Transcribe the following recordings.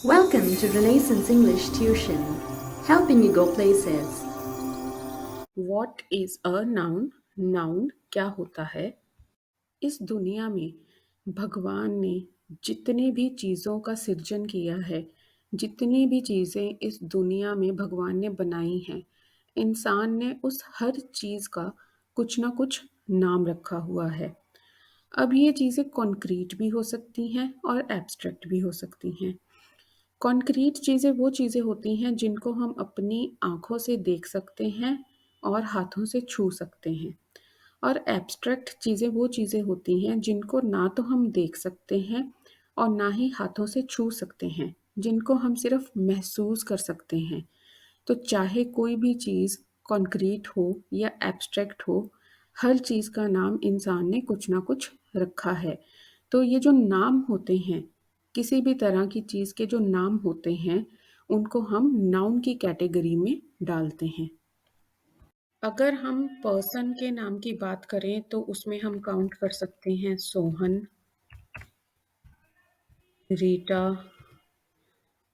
Welcome to Renaissance English Tuition, helping you go places. What is a noun? Noun क्या होता है? इस दुनिया में भगवान ने जितने भी चीज़ों का सृजन किया है, जितनी भी चीज़ें इस दुनिया में भगवान ने बनाई हैं, इंसान ने उस हर चीज़ का कुछ ना कुछ नाम रखा हुआ है। अब ये चीज़ें कॉन्क्रीट भी हो सकती हैं और एब्स्ट्रैक्ट भी हो सकती हैं। कॉन्क्रीट चीज़ें वो चीज़ें होती हैं जिनको हम अपनी आँखों से देख सकते हैं और हाथों से छू सकते हैं। और एब्स्ट्रैक्ट चीज़ें वो चीज़ें होती हैं जिनको ना तो हम देख सकते हैं और ना ही हाथों से छू सकते हैं, जिनको हम सिर्फ महसूस कर सकते हैं। तो चाहे कोई भी चीज़ कॉन्क्रीट हो या एब्स्ट्रैक्ट हो, हर चीज़ का नाम इंसान ने कुछ ना कुछ रखा है। तो ये जो नाम होते हैं, किसी भी तरह की चीज़ के जो नाम होते हैं, उनको हम नाउन की कैटेगरी में डालते हैं। अगर हम पर्सन के नाम की बात करें तो उसमें हम काउंट कर सकते हैं सोहन, रीटा।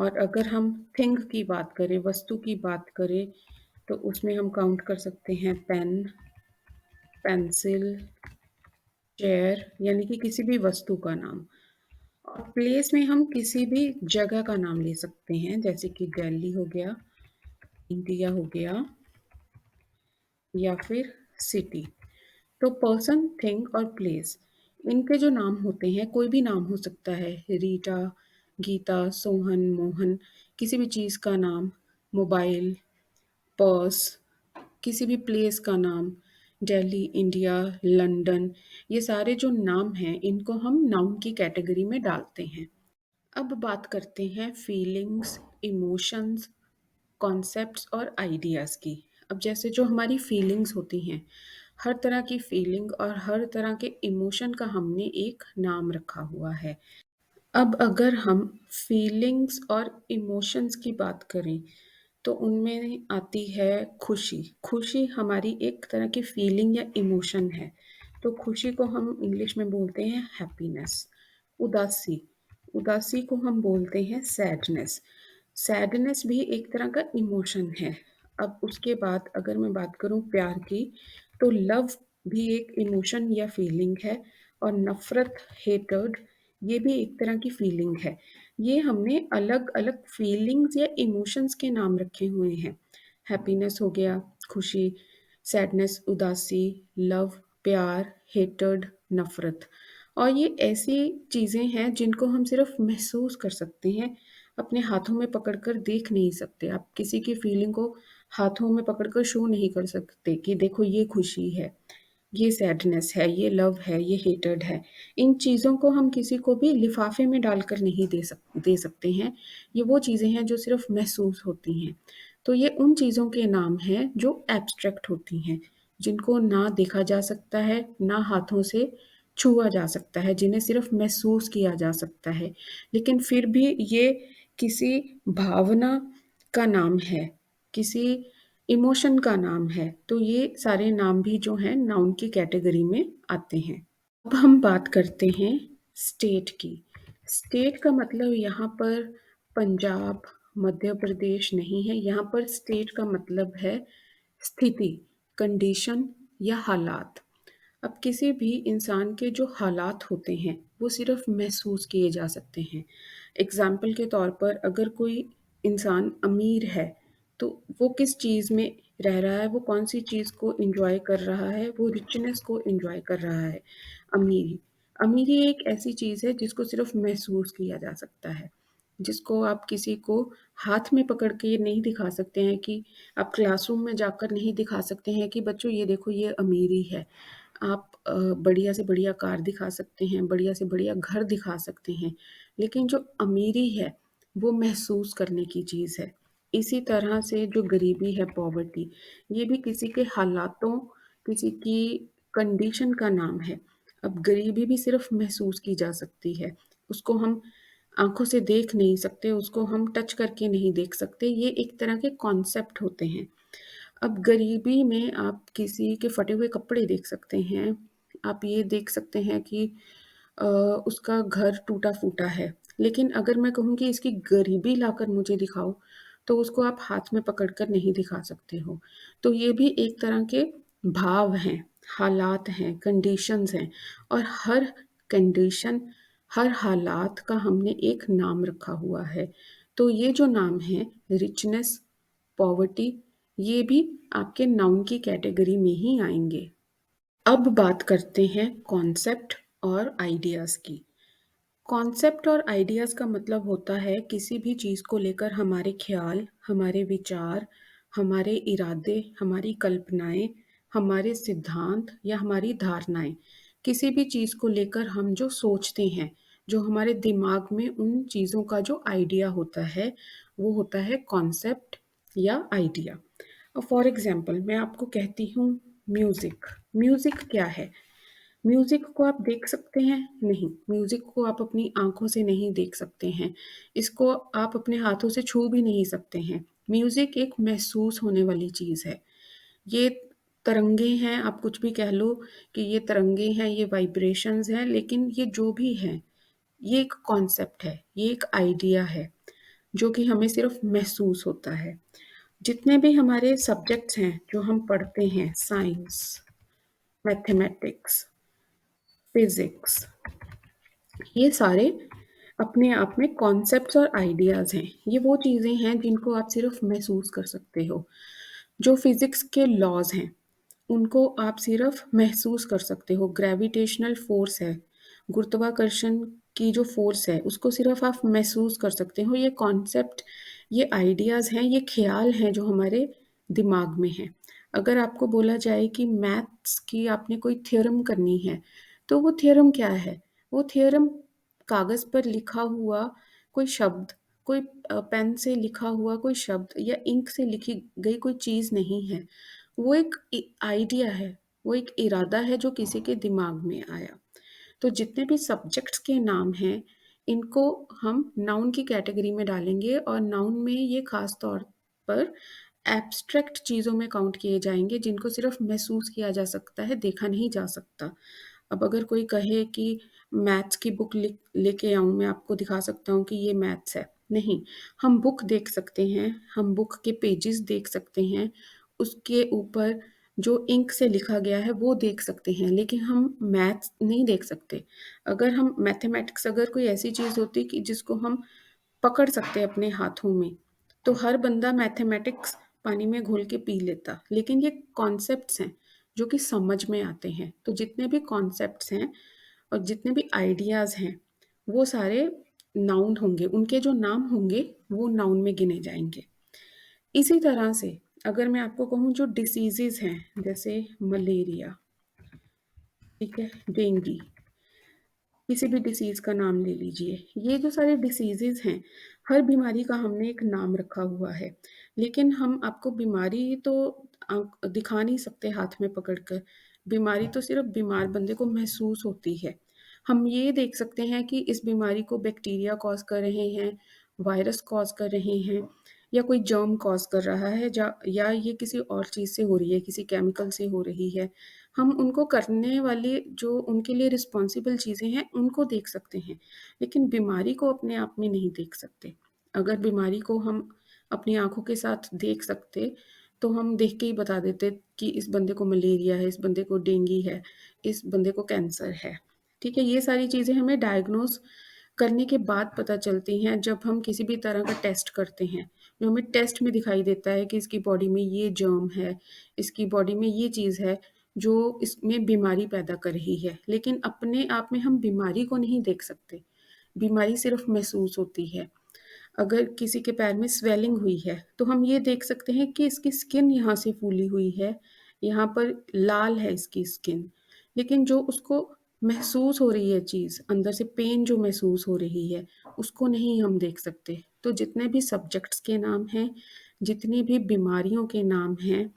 और अगर हम थिंग की बात करें, वस्तु की बात करें, तो उसमें हम काउंट कर सकते हैं पेन, पेंसिल, चेयर, यानी कि किसी भी वस्तु का नाम। और प्लेस में हम किसी भी जगह का नाम ले सकते हैं, जैसे कि दिल्ली हो गया, इंडिया हो गया, या फिर सिटी। तो पर्सन, थिंग और प्लेस, इनके जो नाम होते हैं, कोई भी नाम हो सकता है, रीटा, गीता, सोहन, मोहन, किसी भी चीज़ का नाम, मोबाइल, पर्स, किसी भी प्लेस का नाम, दिल्ली, इंडिया, लंदन, ये सारे जो नाम हैं, इनको हम नाउन की कैटेगरी में डालते हैं। अब बात करते हैं फीलिंग्स, इमोशंस, कॉन्सेप्ट्स और आइडियाज़ की। अब जैसे जो हमारी फीलिंग्स होती हैं, हर तरह की फीलिंग और हर तरह के इमोशन का हमने एक नाम रखा हुआ है। अब अगर हम फीलिंग्स और इमोशंस की बात करें, तो उनमें आती है खुशी। खुशी हमारी एक तरह की फीलिंग या इमोशन है। तो खुशी को हम इंग्लिश में बोलते हैं हैप्पीनेस। उदासी, उदासी को हम बोलते हैं सैडनेस। सैडनेस भी एक तरह का इमोशन है। अब उसके बाद अगर मैं बात करूँ प्यार की, तो लव भी एक इमोशन या फीलिंग है। और नफ़रत, हेटर्ड, ये भी एक तरह की फीलिंग है। ये हमने अलग-अलग फीलिंग्स या इमोशंस के नाम रखे हुए हैं। हैप्पीनेस हो गया, खुशी, सैडनेस, उदासी, लव, प्यार, हेटर्ड, नफ़रत। और ये ऐसी चीज़ें हैं जिनको हम सिर्फ़ महसूस कर सकते हैं, अपने हाथों में पकड़कर देख नहीं सकते। आप किसी की फीलिंग को हाथों में पकड़कर शो नहीं कर सकते कि देखो ये खुशी है, ये सैडनेस है, ये लव है, ये हेटेड है। इन चीज़ों को हम किसी को भी लिफ़ाफ़े में डालकर नहीं दे सकते हैं। ये वो चीज़ें हैं जो सिर्फ़ महसूस होती हैं। तो ये उन चीज़ों के नाम हैं जो एब्स्ट्रैक्ट होती हैं, जिनको ना देखा जा सकता है, ना हाथों से छुआ जा सकता है, जिन्हें सिर्फ़ महसूस किया जा सकता है। लेकिन फिर भी ये किसी भावना का नाम है, किसी इमोशन का नाम है। तो ये सारे नाम भी जो हैं नाउन की कैटेगरी में आते हैं। अब हम बात करते हैं स्टेट की। स्टेट का मतलब यहाँ पर पंजाब, मध्य प्रदेश नहीं है। यहाँ पर स्टेट का मतलब है स्थिति, कंडीशन या हालात। अब किसी भी इंसान के जो हालात होते हैं, वो सिर्फ़ महसूस किए जा सकते हैं। एग्ज़ाम्पल के तौर पर अगर कोई इंसान अमीर है, तो वो किस चीज़ में रह रहा है, वो कौन-सी चीज़ को एन्जॉय कर रहा है, वो रिचनेस को एन्जॉय कर रहा है, अमीरी। अमीरी एक ऐसी चीज़ है जिसको सिर्फ़ महसूस किया जा सकता है, जिसको आप किसी को हाथ में पकड़ के ये नहीं दिखा सकते हैं कि आप क्लासरूम में जाकर नहीं दिखा सकते हैं कि बच्चों ये देखो ये अमीरी है। आप बढ़िया से बढ़िया कार दिखा सकते हैं, बढ़िया से बढ़िया घर दिखा सकते हैं, लेकिन जो अमीरी है, वो महसूस करने की चीज़ है। इसी तरह से जो गरीबी है, पॉवर्टी, ये भी किसी के हालातों, किसी की कंडीशन का नाम है। अब गरीबी भी सिर्फ़ महसूस की जा सकती है, उसको हम आँखों से देख नहीं सकते, उसको हम टच करके नहीं देख सकते, ये एक तरह के कॉन्सेप्ट होते हैं। अब गरीबी में आप किसी के फटे हुए कपड़े देख सकते हैं, आप ये देख सकते हैं कि अ, उसका घर टूटा-फूटा है, लेकिन अगर मैं कहूँ कि इसकी गरीबी लाकर मुझे दिखाओ, तो उसको आप हाथ में पकड़कर नहीं दिखा सकते हो। तो ये भी एक तरह के भाव हैं, हालात हैं, कंडीशंस हैं और हर कंडीशन, हर हालात का हमने एक नाम रखा हुआ है। तो ये जो नाम है रिचनेस, पॉवर्टी, ये भी आपके नाउन की कैटेगरी में ही आएँगे। अब बात करते हैं कॉन्सेप्ट और आइडियाज़ की। कॉन्सेप्ट और आइडियाज़ का मतलब होता है किसी भी चीज़ को लेकर हमारे ख्याल, हमारे विचार, हमारे इरादे, हमारी कल्पनाएँ, हमारे सिद्धांत या हमारी धारणाएँ। किसी भी चीज़ को लेकर हम जो सोचते हैं, जो हमारे दिमाग में उन चीज़ों का जो आइडिया होता है, वो होता है कॉन्सेप्ट या आइडिया। फॉर एग्ज़ाम्पल मैं आपको कहती हूँ म्यूज़िक। म्यूज़िक क्या है? म्यूज़िक को आप देख सकते हैं? नहीं, म्यूज़िक को आप अपनी आँखों से नहीं देख सकते हैं। इसको आप अपने हाथों से छू भी नहीं सकते हैं। म्यूज़िक एक महसूस होने वाली चीज़ है। ये तरंगे हैं, आप कुछ भी कह लो कि ये तरंगे हैं, ये वाइब्रेशंस हैं, लेकिन ये जो भी हैं, ये एक कॉन्सेप्ट है, ये एक आइडिया है, जो कि हमें सिर्फ़ महसूस होता है। जितने भी हमारे सब्जेक्ट्स हैं, जो हम पढ़ते हैं, साइंस, मैथमेटिक्स, फिज़िक्स, ये सारे अपने आप में कॉन्सेप्ट्स और आइडियाज़ हैं। ये वो चीज़ें हैं जिनको आप सिर्फ़ महसूस कर सकते हो। जो फ़िज़िक्स के लॉज़ हैं, उनको आप सिर्फ़ महसूस कर सकते हो। ग्रेविटेशनल फ़ोर्स है, गुरुत्वाकर्षण की जो फ़ोर्स है, उसको सिर्फ़ आप महसूस कर सकते हो। ये कॉन्सेप्ट, ये आइडियाज़ हैं, ये ख़्याल हैं जो हमारे दिमाग में हैं। अगर आपको बोला जाए कि मैथ्स की आपने कोई थ्योरम करनी है, तो वो थ्योरम क्या है? वो थ्योरम कागज़ पर लिखा हुआ कोई शब्द, कोई पेन से लिखा हुआ कोई शब्द या इंक से लिखी गई कोई चीज़ नहीं है। वो एक आइडिया है, वो एक इरादा है जो किसी के दिमाग में आया। तो जितने भी सब्जेक्ट्स के नाम हैं, इनको हम नाउन की कैटेगरी में डालेंगे और नाउन में ये ख़ास तौर पर एब्स्ट्रैक्ट चीज़ों में काउंट किए जाएँगे जिनको सिर्फ़ महसूस किया जा सकता है, देखा नहीं जा सकता। अब अगर कोई कहे कि मैथ्स की बुक लेके आऊँ, मैं आपको दिखा सकता हूँ कि ये मैथ्स है। नहीं, हम बुक देख सकते हैं, हम बुक के पेजेज़ देख सकते हैं, उसके ऊपर जो इंक से लिखा गया है वो देख सकते हैं, लेकिन हम मैथ्स नहीं देख सकते। अगर हम मैथमेटिक्स, अगर कोई ऐसी चीज़ होती कि जिसको हम पकड़ सकते हैं अपने हाथों में, तो हर बंदा मैथमेटिक्स पानी में घोल के पी लेता। लेकिन ये कॉन्सेप्ट्स हैं, जो कि समझ में आते हैं। तो जितने भी कॉन्सेप्ट्स हैं और जितने भी आइडियाज़ हैं, वो सारे नाउन होंगे, उनके जो नाम होंगे, वो नाउन में गिने जाएँगे। इसी तरह से अगर मैं आपको कहूँ जो डिसीज़ेज़ हैं, जैसे मलेरिया, ठीक है, डेंगू, किसी भी डिसीज़ का नाम ले लीजिए। ये जो सारे डिसीज़ेज़ हैं, हर बीमारी का हमने एक नाम रखा हुआ है। लेकिन हम आपको बीमारी तो दिखा नहीं सकते हाथ में पकड़कर। बीमारी तो सिर्फ़ बीमार बंदे को महसूस होती है। हम ये देख सकते हैं कि इस बीमारी को बैक्टीरिया कॉज़ कर रहे हैं, वायरस कॉज़ कर रहे हैं या कोई जर्म कॉज़ कर रहा है या ये किसी और चीज़ से हो रही है, किसी केमिकल से हो रही है। हम उनको करने वाले जो उनके लिए रिस्पॉन्सिबल चीज़ें हैं, उनको देख सकते हैं, लेकिन बीमारी को अपने आप में नहीं देख सकते। अगर बीमारी को हम अपनी आँखों के साथ देख सकते, तो हम देख के ही बता देते कि इस बंदे को मलेरिया है, इस बंदे को डेंगू है, इस बंदे को कैंसर है। ठीक है? ये सारी चीज़ें हमें डायग्नोज़ करने के बाद पता चलती हैं जब हम किसी भी तरह का टेस्ट करते हैं। जो हमें टेस्ट में दिखाई देता है कि इसकी बॉडी में ये जर्म है, इसकी बॉडी में ये चीज़ है जो इसमें बीमारी पैदा कर रही है। लेकिन अपने आप में हम बीमारी को नहीं देख सकते, बीमारी सिर्फ़ महसूस होती है। अगर किसी के पैर में स्वेलिंग हुई है, तो हम ये देख सकते हैं कि इसकी स्किन यहाँ से फूली हुई है, यहाँ पर लाल है इसकी स्किन। लेकिन जो उसको महसूस हो रही है चीज़, अंदर से पेन जो महसूस हो रही है, उसको नहीं हम देख सकते। तो जितने भी सब्जेक्ट्स के नाम हैं, जितनी भी बीमारियों के नाम हैं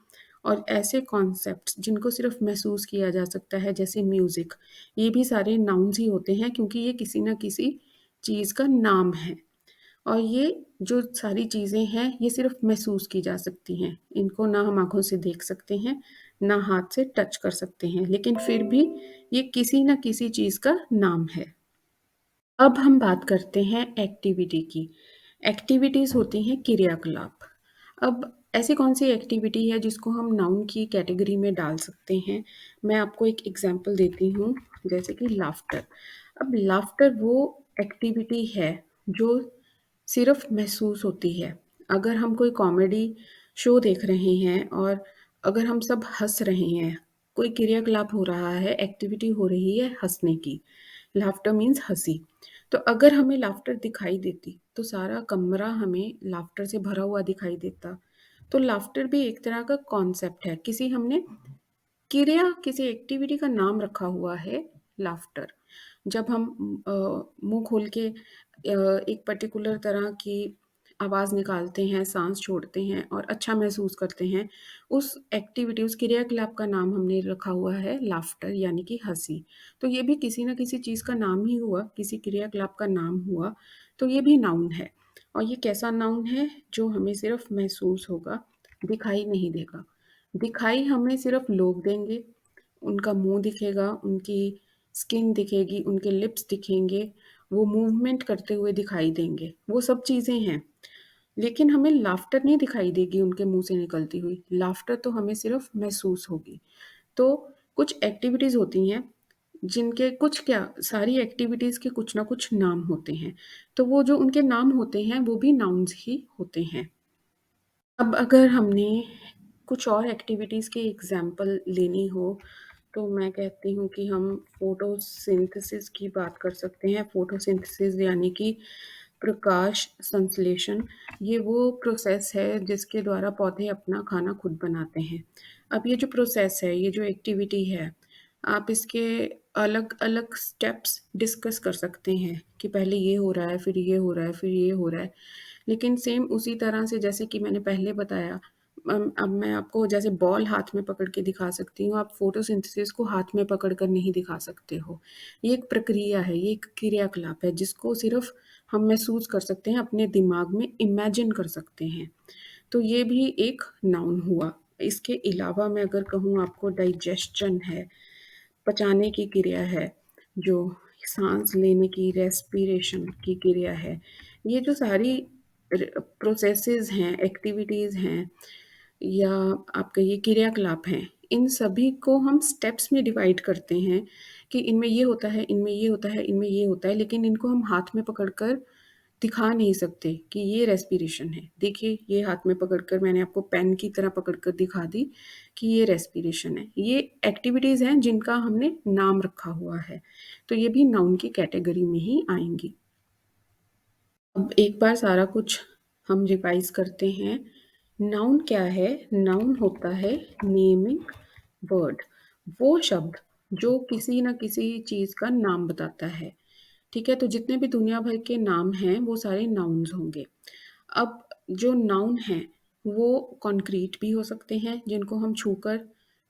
और ऐसे कॉन्सेप्ट्स जिनको सिर्फ़ महसूस किया जा सकता है, जैसे म्यूज़िक, ये भी सारे नाउन्स ही होते हैं क्योंकि ये किसी न किसी चीज़ का नाम है। और ये जो सारी चीज़ें हैं, ये सिर्फ़ महसूस की जा सकती हैं। इनको ना हम आँखों से देख सकते हैं, ना हाथ से टच कर सकते हैं, लेकिन फिर भी ये किसी न किसी चीज़ का नाम है। अब हम बात करते हैं एक्टिविटी की। एक्टिविटीज़ होती हैं क्रियाकलाप। अब ऐसी कौन-सी एक्टिविटी है जिसको हम नाउन की कैटेगरी में डाल सकते हैं? मैं आपको एक एग्ज़ाम्पल देती हूँ, जैसे कि लाफ्टर। अब लाफ्टर वो एक्टिविटी है जो सिर्फ़ महसूस होती है। अगर हम कोई कॉमेडी शो देख रहे हैं और अगर हम सब हँस रहे हैं, कोई क्रियाकलाप हो रहा है, एक्टिविटी हो रही है हँसने की। लाफ्टर मीन्स हँसी। तो अगर हमें लाफ्टर दिखाई देती, तो सारा कमरा हमें लाफ्टर से भरा हुआ दिखाई देता। तो लाफ्टर भी एक तरह का कॉन्सेप्ट है। हमने किसी एक्टिविटी का नाम रखा हुआ है लाफ्टर। जब हम मुँह खोल के एक पर्टिकुलर तरह की आवाज़ निकालते हैं, साँस छोड़ते हैं और अच्छा महसूस करते हैं, उस एक्टिविटी, उस क्रियाकलाप का नाम हमने रखा हुआ है लाफ्टर, यानी कि हँसी। तो ये भी किसी न किसी चीज़ का नाम ही हुआ, किसी क्रियाकलाप का नाम हुआ, तो ये भी नाउन है। और ये कैसा नाउन है? जो हमें सिर्फ़ महसूस होगा, दिखाई नहीं देगा। दिखाई हमें सिर्फ़ लोग देंगे, उनका मुँह दिखेगा, उनकी स्किन दिखेगी, उनके लिप्स दिखेंगे, वो मूवमेंट करते हुए दिखाई देंगे, वो सब चीज़ें हैं। लेकिन हमें लाफ्टर नहीं दिखाई देगी उनके मुँह से निकलती हुई, लाफ्टर तो हमें सिर्फ़ महसूस होगी। तो कुछ एक्टिविटीज़ होती हैं, जिनके कुछ क्या सारी एक्टिविटीज़ के कुछ ना कुछ नाम होते हैं। तो वो जो उनके नाम होते हैं, वो भी नाउन्स ही होते हैं। अब अगर हमने कुछ और एक्टिविटीज़ की एग्ज़ाम्पल लेनी हो, तो मैं कहती हूँ कि हम फ़ोटोसिंथेसिस की बात कर सकते हैं। फ़ोटोसिंथेसिस यानी कि प्रकाश संश्लेषण। ये वो प्रोसेस है जिसके द्वारा पौधे अपना खाना खुद बनाते हैं। अब ये जो प्रोसेस है, ये जो एक्टिविटी है, आप इसके अलग-अलग स्टेप्स डिस्कस कर सकते हैं कि पहले ये हो रहा है, फिर ये हो रहा है, फिर ये हो रहा है। लेकिन सेम उसी तरह से जैसे कि मैंने पहले बताया, अब मैं आपको जैसे बॉल हाथ में पकड़ के दिखा सकती हूँ, आप फ़ोटोसिंथेसिस को हाथ में पकड़ कर नहीं दिखा सकते हो। ये एक प्रक्रिया है, ये एक क्रियाकलाप है जिसको सिर्फ़ हम महसूस कर सकते हैं, अपने दिमाग में इमेजिन कर सकते हैं। तो ये भी एक नाउन हुआ। इसके अलावा मैं अगर कहूँ आपको डाइजेस्शन है, पचाने की क्रिया है, जो साँस लेने की रेस्पिरेशन की क्रिया है। ये जो सारी प्रोसेसेस हैं, एक्टिविटीज़ हैं या आप कहिए क्रियाकलाप हैं, इन सभी को हम स्टेप्स में डिवाइड करते हैं कि इनमें ये होता है, इनमें ये होता है, इनमें ये होता है, लेकिन इनको हम हाथ में पकड़कर दिखा नहीं सकते कि ये रेस्पिरेशन है। देखिए, ये हाथ में पकड़कर मैंने आपको पेन की तरह पकड़कर दिखा दी कि ये रेस्पिरेशन है। ये एक्टिविटीज़ हैं जिनका हमने नाम रखा हुआ है, तो ये भी नाउन की कैटेगरी में ही आएँगी। अब एक बार सारा कुछ हम रिवाइज़ करते हैं। नाउन क्या है? नाउन होता है नेमिंग वर्ड, वो शब्द जो किसी न किसी चीज़ का नाम बताता है। ठीक है? तो जितने भी दुनिया भर के नाम हैं, वो सारे नाउन्स होंगे। अब जो नाउन हैं, वो कॉन्क्रीट भी हो सकते हैं, जिनको हम छूकर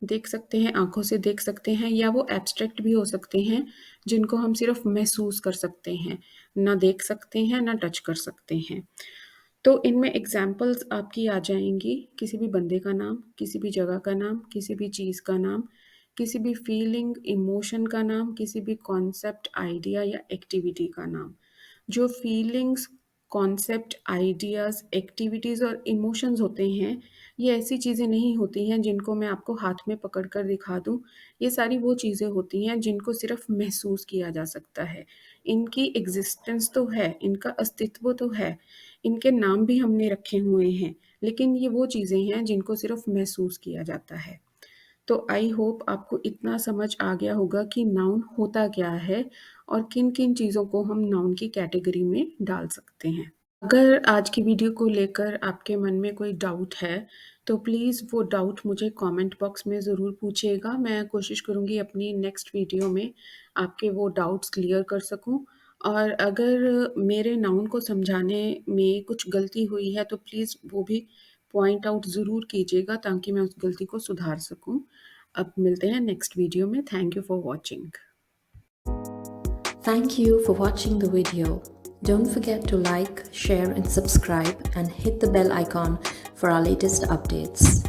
देख सकते हैं, आँखों से देख सकते हैं, या वो एब्स्ट्रैक्ट भी हो सकते हैं, जिनको हम सिर्फ़ महसूस कर सकते हैं, ना देख सकते हैं, ना टच कर सकते हैं। तो इनमें एग्ज़ाम्पल्स आपकी आ जाएँगी, किसी भी बंदे का नाम, किसी भी जगह का नाम, किसी भी चीज़ का नाम, किसी भी फीलिंग, इमोशन का नाम, किसी भी कॉन्सेप्ट, आइडिया या एक्टिविटी का नाम। जो फीलिंग्स, कॉन्सेप्ट, आइडियाज़, एक्टिविटीज़ और इमोशंस होते हैं, ये ऐसी चीज़ें नहीं होती हैं जिनको मैं आपको हाथ में पकड़ कर दिखा दूँ। ये सारी वो चीज़ें होती हैं जिनको सिर्फ़ महसूस किया जा सकता है। इनकी एग्ज़िस्टेंस तो है, इनका अस्तित्व तो है, इनके नाम भी हमने रखे हुए हैं, लेकिन ये वो चीज़ें हैं जिनको सिर्फ़ महसूस किया जाता है। तो आई होप आपको इतना समझ आ गया होगा कि नाउन होता क्या है और किन-किन चीज़ों को हम नाउन की कैटेगरी में डाल सकते हैं। अगर आज की वीडियो को लेकर आपके मन में कोई डाउट है, तो प्लीज़ वो डाउट मुझे कमेंट बॉक्स में ज़रूर पूछिएगा। मैं कोशिश करूँगी अपनी नेक्स्ट वीडियो में आपके वो डाउट्स क्लियर कर सकूँ। और अगर मेरे नाउन को समझाने में कुछ गलती हुई है, तो प्लीज़ वो भी पॉइंट आउट ज़रूर कीजिएगा ताकि मैं उस गलती को सुधार सकूँ। अब मिलते हैं नेक्स्ट वीडियो में। Thank you for watching. Thank you for watching the video. Don't forget to like, share and subscribe and hit the bell icon for our latest updates.